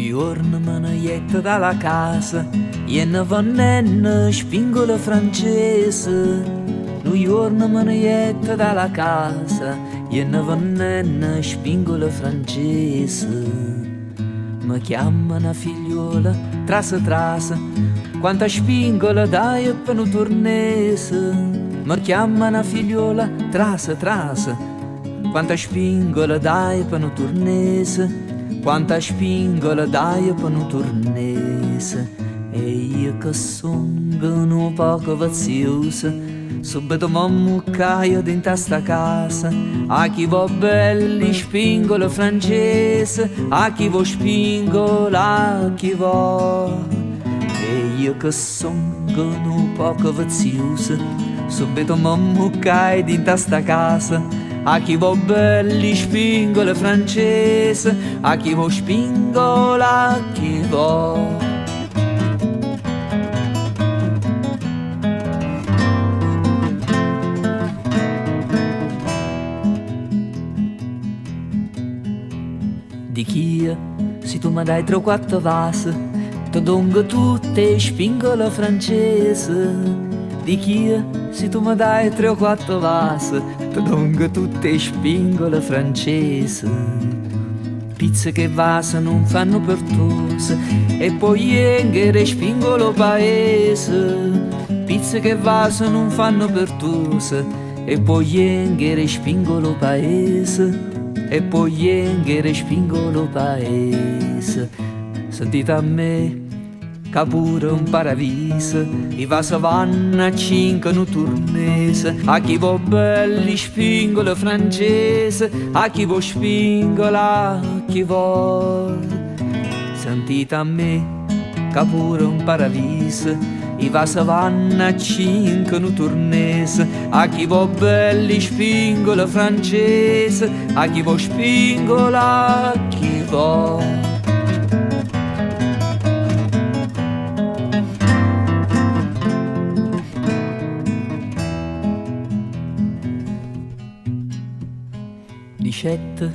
giorno me ne jetto dalla casa e ne vannenne spingola francese. Un giorno me ne jetto dalla casa e ne vannenne spingola francese. Mi chiama una figliola, trasa trasa, quanta spingola dai per un turnese. Mi chiama una figliola, trasa trasa, quanta spingola dai per un turnese. Quanta spingola dai per un turnese. E io che sono un poco vaziosa, subito m'ammuccaio dentro sta casa. A chi va belli spingola francese, a chi va spingola, a chi va. E io che sono un poco vaziosa, subito m'ammuccaio dentro sta casa. A chi va belli spingola francese, a chi va spingola, a chi va. Di chi se tu mi dai 3 o 4 vasi, ti dongo tutte spingola francese. Di chi se tu mi dai 3 o 4 vasi, ti dongo tutte spingola francese. Pizze che vasi non fanno per tusse, e poi enghere spingolo paese. Pizze che vasi non fanno per tusse, e poi enghere spingolo paese. E poi enghere spingolo paese. Sentite a me, che pure un paradiso, i vasi vanno a 5 un turnese. A chi va belli spingola francese, a chi va spingola, a chi va. Sentite a me, che pure un paradiso, i vasi vanno a 5 un turnese. A chi va belli spingola francese, a chi va spingola, a chi va. Dicette,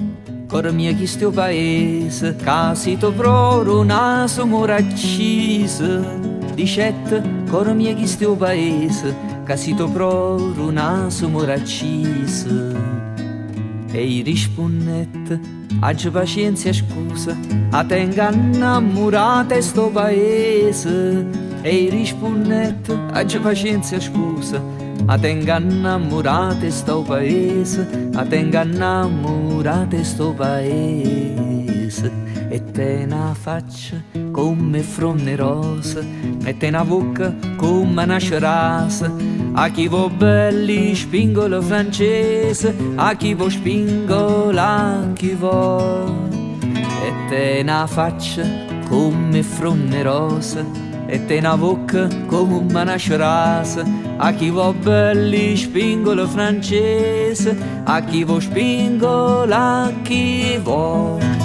cor mia chi sto paese, casi to proro naso moraccise. Dicette, cor mia chi sto paese, casi to proro naso moraccise. E i risponnette, aggi pazienza e scusa, a te ingannamurate sto paese. E i risponnette, aggi pazienza e scusa, a te ingannamurate sto paese, a te ingannamurate sto paese. E te una faccia come fronne rosa, e te una bocca come una cerasa. A chi va belli spingola francese, a chi va spingola, a chi va. E te una faccia come fronne rosa, e te una bocca come una cerasa. A chi va belli spingola francese, a chi va spingola, a chi va.